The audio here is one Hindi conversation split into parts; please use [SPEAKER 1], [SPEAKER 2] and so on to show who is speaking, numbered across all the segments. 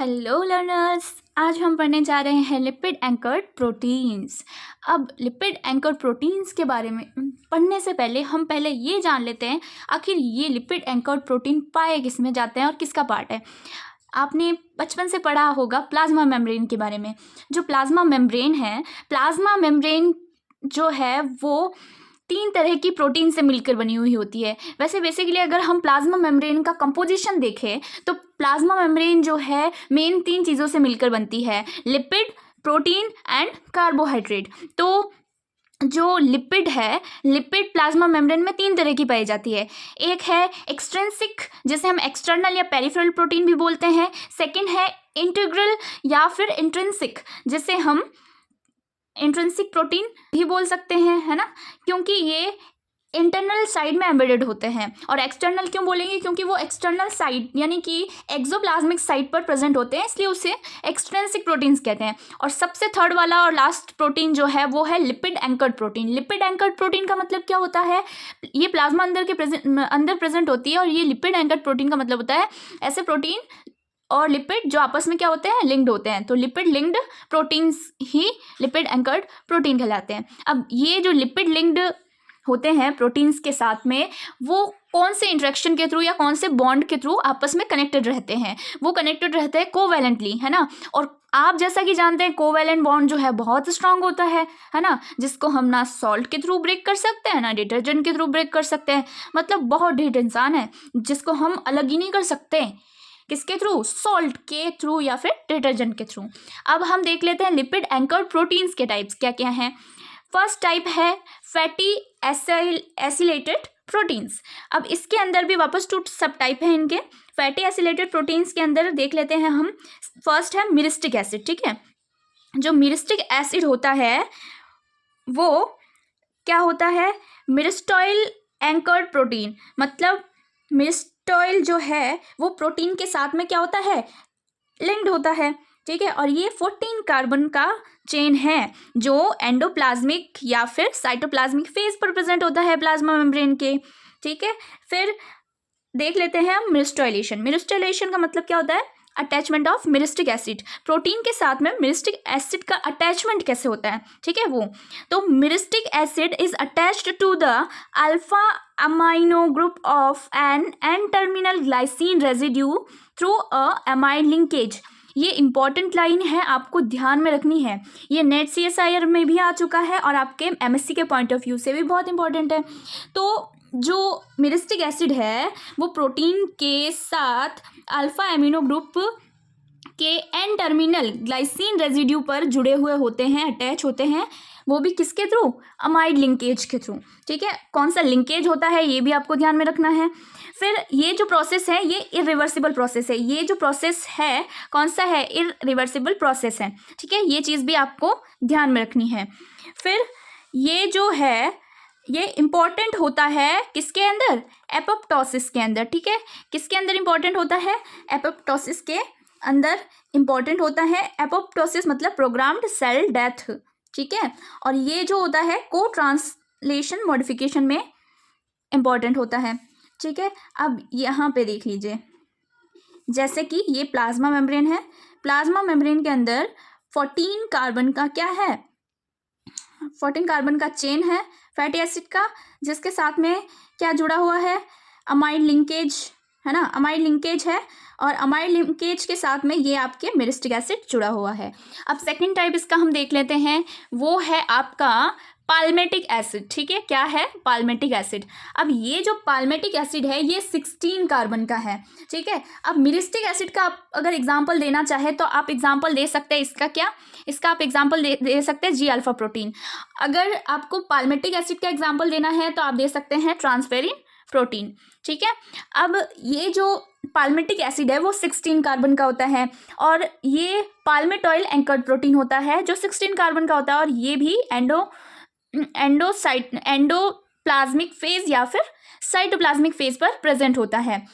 [SPEAKER 1] हेलो लर्नर्स, आज हम पढ़ने जा रहे हैं लिपिड एंकर्ड प्रोटीन्स। अब लिपिड एंकर्ड प्रोटीन्स के बारे में पढ़ने से पहले हम पहले ये जान लेते हैं आखिर ये लिपिड एंकर्ड प्रोटीन पाए किस में जाते हैं और किसका पार्ट है। आपने बचपन से पढ़ा होगा प्लाज्मा मेम्ब्रेन के बारे में। जो प्लाज्मा मेम्ब्रेन है, प्लाज्मा मेम्ब्रेन जो है वो 3 तरह की प्रोटीन से मिलकर बनी हुई होती है। वैसे बेसिकली अगर हम प्लाज्मा मेम्ब्रेन का कंपोजिशन देखें तो प्लाज्मा मेम्ब्रेन जो है मेन 3 चीज़ों से मिलकर बनती है, लिपिड, प्रोटीन एंड कार्बोहाइड्रेट। तो जो लिपिड है, लिपिड प्लाज्मा मेम्ब्रेन में 3 तरह की पाई जाती है। एक है एक्सट्रिंसिक, जिसे हम एक्सटर्नल या पेरिफेरल प्रोटीन भी बोलते हैं। सेकंड है इंटीग्रल या फिर इंट्रिंसिक, जिसे हम इंट्रिंसिक प्रोटीन भी बोल सकते हैं, है ना, क्योंकि ये इंटरनल साइड में एम्बेडेड होते हैं। और एक्सटर्नल क्यों बोलेंगे, क्योंकि वो एक्सटर्नल साइड यानी कि एक्सोप्लाज्मिक साइड पर प्रेजेंट होते हैं, इसलिए उसे एक्सट्रिंसिक प्रोटीन्स कहते हैं। और सबसे थर्ड वाला और लास्ट प्रोटीन जो है वो है lipid anchored protein. Lipid anchored protein का मतलब क्या होता है, ये प्लाज्मा अंदर प्रेजेंट होती है, और ये लिपिड एंकर्ड प्रोटीन का मतलब होता है ऐसे प्रोटीन और लिपिड जो आपस में क्या होते हैं, लिंक्ड होते हैं। तो लिपिड लिंक्ड प्रोटीन्स ही लिपिड एंकर्ड प्रोटीन कहलाते हैं। अब ये जो लिपिड लिंक्ड होते हैं प्रोटीन्स के साथ में, वो कौन से इंटरेक्शन के थ्रू या कौन से बॉन्ड के थ्रू आपस में कनेक्टेड रहते हैं, वो कनेक्टेड रहते हैं कोवैलेंटली, है ना। और आप जैसा कि जानते हैं कोवैलेंट बॉन्ड जो है बहुत स्ट्रांग होता है ना, जिसको हम ना सॉल्ट के थ्रू ब्रेक कर सकते हैं ना डिटर्जेंट के थ्रू ब्रेक कर सकते हैं। मतलब बहुत ढेर इंसान है जिसको हम अलग ही नहीं कर सकते, किसके थ्रू, सॉल्ट के थ्रू या फिर डिटर्जेंट के थ्रू। अब हम देख लेते हैं लिपिड एंकर्ड प्रोटीन्स के टाइप्स क्या क्या हैं। फर्स्ट टाइप है फैटी एसिलेटेड प्रोटीन्स। अब इसके अंदर भी वापस 2 सब टाइप है इनके। फैटी एसिलेटेड प्रोटीन्स के अंदर देख लेते हैं हम। फर्स्ट है मिरिस्टिक एसिड, ठीक है। जो मिरिस्टिक एसिड होता है वो क्या होता है, मिरिस्टॉइल एंकर्ड प्रोटीन। मतलब मिरिस्टॉइल जो है वो प्रोटीन के साथ में क्या होता है, लिंक्ड होता है, ठीक है। और ये 14 कार्बन का चेन है जो एंडोप्लाज्मिक या फिर साइटोप्लाज्मिक फेज पर प्रेजेंट होता है प्लाज्मा मेम्ब्रेन के, ठीक है। फिर देख लेते हैं हम मिरिस्टॉइलेशन। मिरिस्टॉइलेशन का मतलब क्या होता है, attachment of myristic acid. Protein के साथ में मिरिस्टिक एसिड का अटैचमेंट कैसे होता है, ठीक है वो। तो myristic acid is attached to the alpha amino group of an N terminal glycine residue through a amide linkage. ये इंपॉर्टेंट लाइन है, आपको ध्यान में रखनी है। ये नेट CSIR में भी आ चुका है और आपके MSc के पॉइंट ऑफ व्यू से भी बहुत इंपॉर्टेंट है। तो जो मिरिस्टिक एसिड है वो प्रोटीन के साथ अल्फा एमिनो ग्रुप के एन टर्मिनल ग्लाइसिन रेजिड्यू पर जुड़े हुए होते हैं, अटैच होते हैं, वो भी किसके थ्रू, अमाइड लिंकेज के थ्रू, ठीक है। कौन सा लिंकेज होता है ये भी आपको ध्यान में रखना है। फिर ये जो प्रोसेस है ये इरिवर्सिबल प्रोसेस है। ये जो प्रोसेस है कौन सा है, इरिवर्सिबल प्रोसेस है, ठीक है। ये चीज़ भी आपको ध्यान में रखनी है। फिर ये जो है ये इंपॉर्टेंट होता है किसके अंदर, एपोप्टोसिस के अंदर, ठीक है। किसके अंदर इंपॉर्टेंट होता है, एपोप्टोसिस के अंदर इंपॉर्टेंट होता है। एपोप्टोसिस मतलब प्रोग्राम्ड सेल डेथ, ठीक है। और ये जो होता है को ट्रांसलेशन मॉडिफिकेशन में इंपॉर्टेंट होता है, ठीक है। अब यहाँ पे देख लीजिए, जैसे कि ये प्लाज्मा मेम्ब्रेन है। प्लाज्मा मेम्ब्रेन के अंदर 14 कार्बन का क्या है, 14 कार्बन का चेन है फैटी एसिड का, जिसके साथ में क्या जुड़ा हुआ है, अमाइड लिंकेज, है ना, अमाइड लिंकेज है। और अमाइड लिंकेज के साथ में ये आपके मिरिस्टिक एसिड जुड़ा हुआ है। अब सेकंड टाइप इसका हम देख लेते हैं, वो है आपका पाल्मेटिक एसिड, ठीक है। क्या है, पाल्मेटिक एसिड। अब ये जो पाल्मेटिक एसिड है ये 16 कार्बन का है, ठीक है। अब मिरिस्टिक एसिड का आप अगर एग्जांपल देना चाहे तो आप एग्जांपल दे सकते हैं इसका, क्या, इसका आप एग्जांपल दे सकते हैं G अल्फा प्रोटीन। अगर आपको पाल्मेटिक एसिड का एग्जांपल देना है तो आप दे सकते हैं ट्रांसफेरिन प्रोटीन, ठीक है। अब ये जो पाल्मेटिक एसिड है वो 16 कार्बन का होता है, और ये पाल्मेटॉइल एंकर्ड प्रोटीन होता है जो 16 कार्बन का होता है, और ये भी एंडोप्लाज्मिक फेज या फिर साइटोप्लाज्मिक फेज पर प्रेजेंट होता है।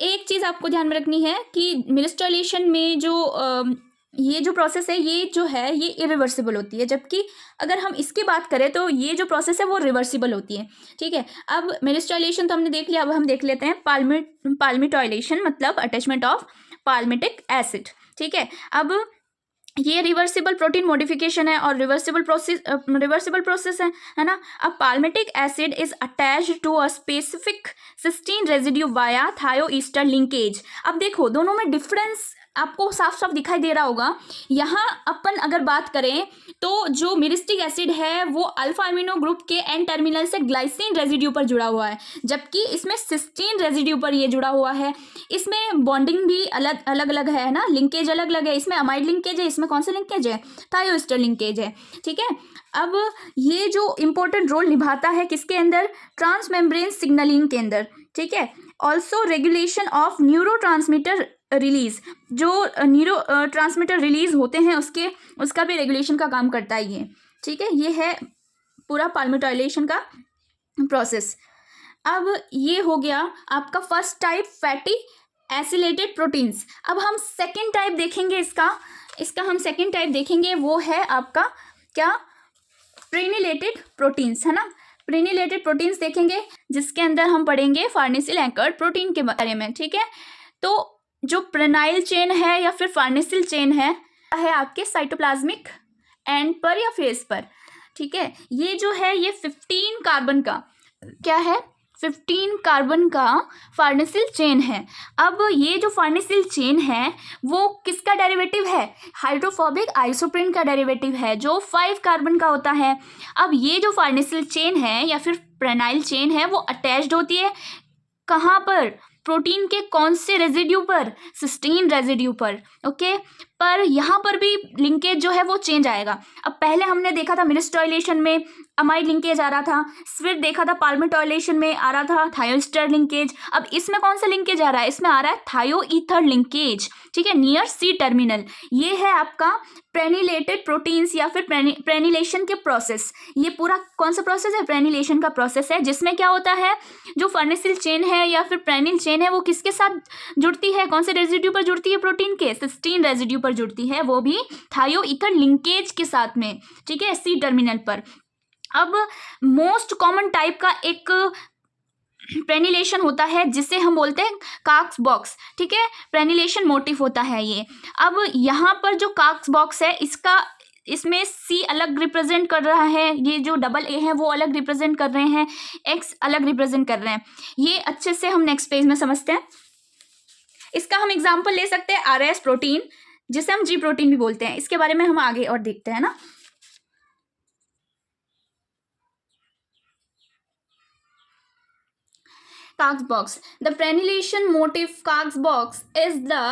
[SPEAKER 1] एक चीज़ आपको ध्यान में रखनी है कि मिरिस्टॉइलेशन में जो ये जो प्रोसेस है ये जो है ये इरिवर्सिबल होती है, जबकि अगर हम इसकी बात करें तो ये जो प्रोसेस है वो रिवर्सिबल होती है, ठीक है। अब मिरिस्टॉइलेशन तो हमने देख लिया, अब हम देख लेते हैं पाल्मिटॉइलेशन, मतलब अटैचमेंट ऑफ पाल्मिटिक एसिड, ठीक है। अब ये रिवर्सिबल प्रोटीन मॉडिफिकेशन है और रिवर्सिबल प्रोसेस है ना। अब palmitic acid is attached to a specific cysteine residue via thioester linkage. अब देखो दोनों में डिफरेंस आपको साफ साफ दिखाई दे रहा होगा। यहाँ अपन अगर बात करें तो जो मिरिस्टिक एसिड है वो अल्फा अमीनो ग्रुप के एन टर्मिनल से ग्लाइसिन रेजिड्यू पर जुड़ा हुआ है, जबकि इसमें सिस्टीन रेजिड्यू पर ये जुड़ा हुआ है। इसमें बॉन्डिंग भी अलग अलग है ना, लिंकेज अलग अलग है। इसमें अमाइड लिंकेज है, इसमें कौन सा लिंकेज है, थायोस्टर लिंकेज है। ठीक है। अब ये जो इंपॉर्टेंट रोल निभाता है किसके अंदर, ट्रांसमेम्ब्रेन सिग्नलिंग के अंदर। ठीक है। Also regulation of neurotransmitter release, जो न्यूरो ट्रांसमीटर रिलीज होते हैं उसका भी रेगुलेशन का काम करता है ये। ठीक है। ये है पूरा पाल्मिटाइलेशन का प्रोसेस। अब ये हो गया आपका first type fatty acylated proteins. अब हम सेकेंड टाइप देखेंगे इसका हम सेकेंड टाइप देखेंगे, वो है आपका क्या, प्रेनिलेटेड प्रोटीन्स, है ना। प्रेनिलेटेड प्रोटीन्स देखेंगे जिसके अंदर हम पढ़ेंगे फार्नेसिल एंकर्ड प्रोटीन के बारे में। ठीक है। तो जो प्रेनाइल चेन है या फिर फार्नेसिल चेन है आपके साइटोप्लाज्मिक एंड पर या फेस पर। ठीक है। ये जो है ये 15 कार्बन का क्या है, 15 कार्बन का फार्नेसिल चेन है। अब ये जो फार्नेसिल चेन है वो किसका डेरिवेटिव है, हाइड्रोफोबिक आइसोप्रीन का डेरिवेटिव है जो 5 कार्बन का होता है। अब ये जो फार्नेसिल चेन है या फिर प्रेनाइल चेन है वो अटैच्ड होती है कहाँ पर, प्रोटीन के कौन से रेजिड्यू पर, सिस्टीन रेजिड्यू पर। ओके। पर यहाँ पर भी लिंकेज जो है वो चेंज आएगा। अब पहले हमने देखा था मिरिस्टॉइलेशन में अमाइड लिंकेज आ रहा था, फिर देखा था पाल्मिटॉइलेशन में आ रहा था थायोस्टर लिंकेज। अब इसमें कौन सा लिंकेज आ रहा है, इसमें आ रहा है थायोईथर लिंकेज। ठीक है, नियर सी टर्मिनल। ये है आपका प्रेनिलेटेड प्रोटीन्स या फिर प्रेनिलेशन के प्रोसेस। ये पूरा कौन सा प्रोसेस है, प्रेनिलेशन का प्रोसेस है, जिसमें क्या होता है जो फार्नेसिल चेन है या फिर प्रेनिल चेन है वो किसके साथ जुड़ती है, कौन से रेजिड्यू पर जुड़ती है, प्रोटीन के सिस्टीन रेजिड्यू पर जुड़ती है, वो भी थायोईथर लिंकेज के साथ में। ठीक है, सी टर्मिनल पर। अब मोस्ट कॉमन टाइप का एक प्रेनिलेशन होता है जिसे हम बोलते हैं काक्स बॉक्स। ठीक है, प्रेनिलेशन मोटिफ होता है ये। अब यहाँ पर जो काक्स बॉक्स है इसमें सी अलग रिप्रेजेंट कर रहा है, ये जो डबल ए है वो अलग रिप्रेजेंट कर रहे हैं, एक्स अलग रिप्रेजेंट कर रहे हैं। ये अच्छे से हम नेक्स्ट पेज में समझते हैं। इसका हम एग्जाम्पल ले सकते हैं आरएस प्रोटीन, जिसे हम जी प्रोटीन भी बोलते हैं। इसके बारे में हम आगे और देखते हैं ना। Cox box. The prenylation motif Cox box is the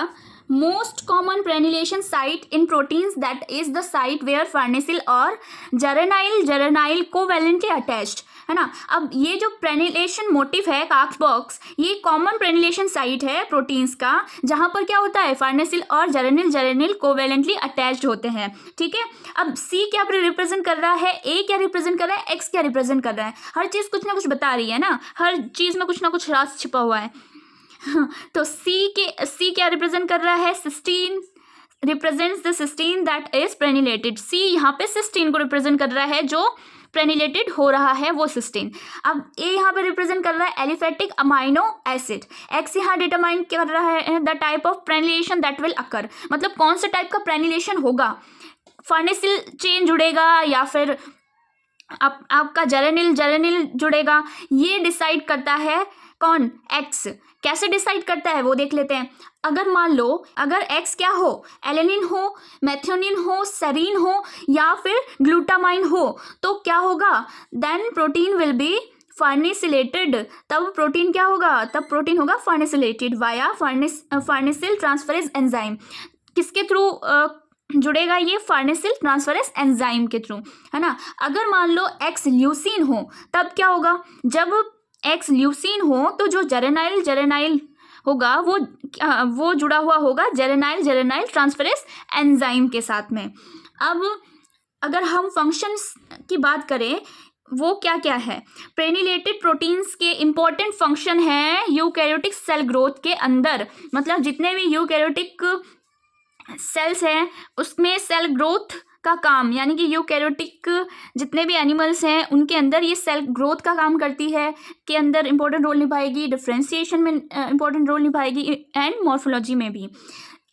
[SPEAKER 1] most common prenylation site in proteins, that is the site where farnesyl or geranyl covalently attached, है ना। अब ये जो प्रेनिलेशन मोटिफ है काक्स बॉक्स, ये कॉमन प्रेनिलेशन साइट है प्रोटीन्स का, जहाँ पर क्या होता है फार्नेसिल और जेरेनिल कोवेलेंटली अटैच्ड होते हैं। ठीक है। अब सी क्या रिप्रेजेंट कर रहा है, ए क्या रिप्रेजेंट कर रहा है, एक्स क्या रिप्रेजेंट कर रहा है, हर चीज़ कुछ ना कुछ बता रही है ना, हर चीज़ में कुछ ना कुछ राज छिपा हुआ है। तो सी क्या रिप्रेजेंट कर रहा है, cysteine represents the cysteine that is prenylated. See यहाँ पे सिस्टीन को रिप्रेजेंट कर रहा है जो प्रेनिलेटेड हो रहा है वो सिस्टीन। अब ए यहाँ पे रिप्रेजेंट कर रहा है एलिफेटिक अमाइनो एसिड। एक्स यहाँ डिटरमाइन कर रहा है the type of prenylation that will occur, मतलब कौन सा टाइप का प्रेनिलेशन होगा, फार्नेसिल चेन जुड़ेगा या फिर आपका जेरेनिल जुड़ेगा, ये डिसाइड करता है कौन, एक्स। कैसे डिसाइड करता है वो देख लेते हैं। अगर मान लो अगर एक्स क्या हो, एलेनिन हो, मेथियोनिन हो, सेरीन हो या फिर ग्लूटामाइन हो, तो क्या होगा, देन प्रोटीन विल बी फार्नेसिलेटेड। तब प्रोटीन क्या होगा, तब प्रोटीन होगा फार्नेसिलेटेड वाया फार्नेसिल ट्रांसफरेज एंजाइम। किसके थ्रू जुड़ेगा ये, फार्नेसिल ट्रांसफरेज एंजाइम के थ्रू, है ना। अगर मान लो एक्स ल्यूसीन हो तब क्या होगा, जब एक्स ल्यूसीन हो तो जो जेरेनाइल होगा वो जुड़ा हुआ होगा जेरेनाइल ट्रांसफरेज एंजाइम के साथ में। अब अगर हम फंक्शंस की बात करें वो क्या क्या है, प्रेनिलेटेड प्रोटीन्स के इम्पोर्टेंट फंक्शन है यूकैरियोटिक सेल ग्रोथ के अंदर, मतलब जितने भी यूकैरियोटिक सेल्स हैं उसमें सेल ग्रोथ का काम, यानी कि यूकैरियोटिक जितने भी एनिमल्स हैं उनके अंदर ये सेल ग्रोथ का काम करती है, के अंदर इंपॉर्टेंट रोल निभाएगी, डिफ्रेंशिएशन में इंपॉर्टेंट रोल निभाएगी एंड मॉर्फोलॉजी में भी।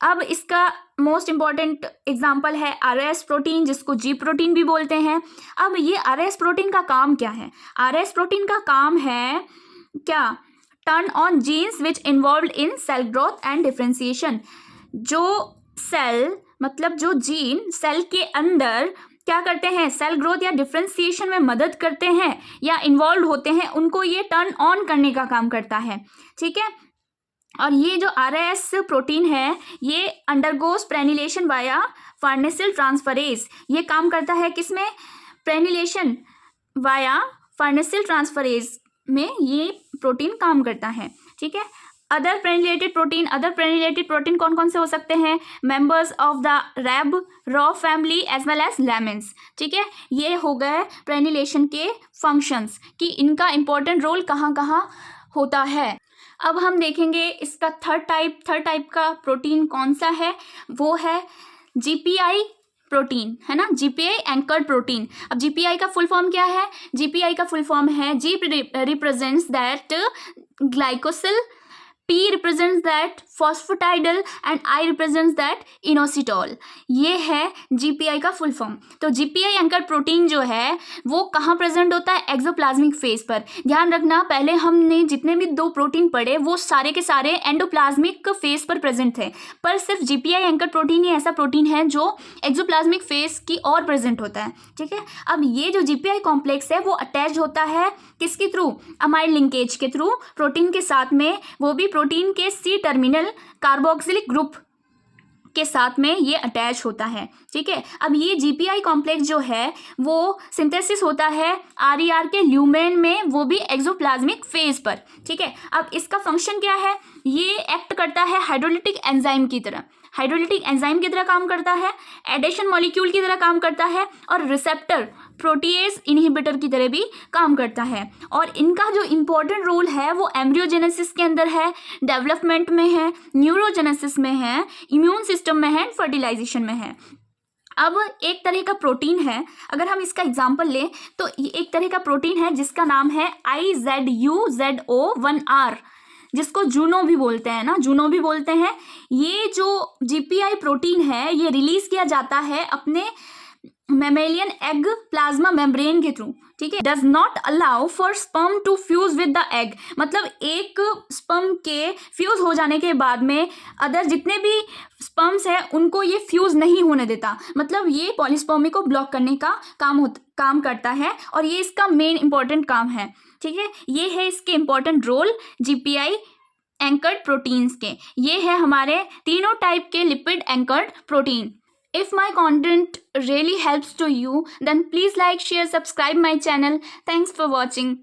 [SPEAKER 1] अब इसका मोस्ट इम्पॉर्टेंट एग्जाम्पल है RS प्रोटीन, जिसको जी प्रोटीन भी बोलते हैं। अब ये RS प्रोटीन का काम क्या है? RS प्रोटीन का काम है क्या? Turn on genes which involve in cell growth and differentiation. जो सेल मतलब जो जीन सेल के अंदर क्या करते हैं, सेल ग्रोथ या डिफ्रेंसिएशन में मदद करते हैं या इन्वॉल्व होते हैं, उनको ये टर्न ऑन करने का काम करता है। ठीक है, और ये जो RS प्रोटीन है ये अंडरगोस प्रेनिलेशन वाया फार्नेसिल ट्रांसफरेज। ये काम करता है किसमें? प्रेनिलेशन वाया फार्नेसिल ट्रांसफरेज में ये प्रोटीन काम करता है। ठीक है, अदर प्रेनिलेटेड प्रोटीन कौन कौन से हो सकते हैं? Members of the Rab Rho family as well as lamins. ठीक है, ये हो गए प्रेनिलेशन के फंक्शंस कि इनका इंपॉर्टेंट रोल कहाँ कहाँ होता है। अब हम देखेंगे इसका थर्ड टाइप का प्रोटीन कौन सा है, वो है GPI प्रोटीन, है ना, GPI एंकर्ड प्रोटीन। अब GPI का फुल फॉर्म क्या है? GPI का फुल फॉर्म है G represents that glycosyl, P represents that phosphatidylate and I represents that inositol। ये है GPI का फुल फॉर्म। तो GPI एंकर प्रोटीन जो है वो कहाँ प्रेजेंट होता है? एक्सोप्लाज्मिक फेज पर। ध्यान रखना, पहले हमने जितने भी 2 प्रोटीन पढ़े वो सारे के सारे एंडोप्लाज्मिक फेज पर प्रेजेंट थे, पर सिर्फ GPI एंकर प्रोटीन ही ऐसा प्रोटीन है जो एक्सोप्लाज्मिक फेज की और प्रेजेंट होता है। ठीक है, अब ये जो GPI कॉम्प्लेक्स है वो अटैच होता है किसके थ्रू? अमाइड लिंकेज के थ्रू प्रोटीन के साथ में, वो भी प्रोटीन के C टर्मिनल कार्बोक्सिलिक ग्रुप के साथ में ये अटैच होता है। ठीक है, अब ये GPI कॉम्प्लेक्स जो है वो सिंथेसिस होता है RER के ल्यूमेन में, वो भी एक्सोप्लाज्मिक फेज पर। ठीक है, अब इसका फंक्शन क्या है? ये एक्ट करता है हाइड्रोलिटिक एंजाइम की तरह काम करता है, एडेशन मॉलिक्यूल की तरह काम करता है और रिसेप्टर प्रोटीएज इनहिबिटर की तरह भी काम करता है। और इनका जो इम्पोर्टेंट रोल है वो एम्ब्रियोजेनेसिस के अंदर है, डेवलपमेंट में है, न्यूरोजेनेसिस में है, इम्यून सिस्टम में है, फर्टिलाइजेशन में है। अब एक तरह का प्रोटीन है, अगर हम इसका एग्जाम्पल लें तो ये एक तरह का प्रोटीन है जिसका नाम है IZUZO1R, जिसको जूनो भी बोलते हैं ना, ये जो GPI प्रोटीन है ये रिलीज किया जाता है अपने मेमेलियन एग प्लाज्मा मेम्ब्रेन के थ्रू। ठीक है, does not allow for sperm to fuse with the egg, मतलब एक स्पर्म के फ्यूज हो जाने के बाद में अदर जितने भी स्पर्म्स हैं उनको ये फ्यूज नहीं होने देता, मतलब ये पॉलीस्पर्मी को ब्लॉक करने का काम करता है और ये इसका मेन इंपॉर्टेंट काम है। ठीक है, ये है इसके important role GPI anchored proteins के। ये है हमारे तीनों टाइप के lipid anchored protein. If my content really helps to you, then please like, share, subscribe my channel. Thanks for watching.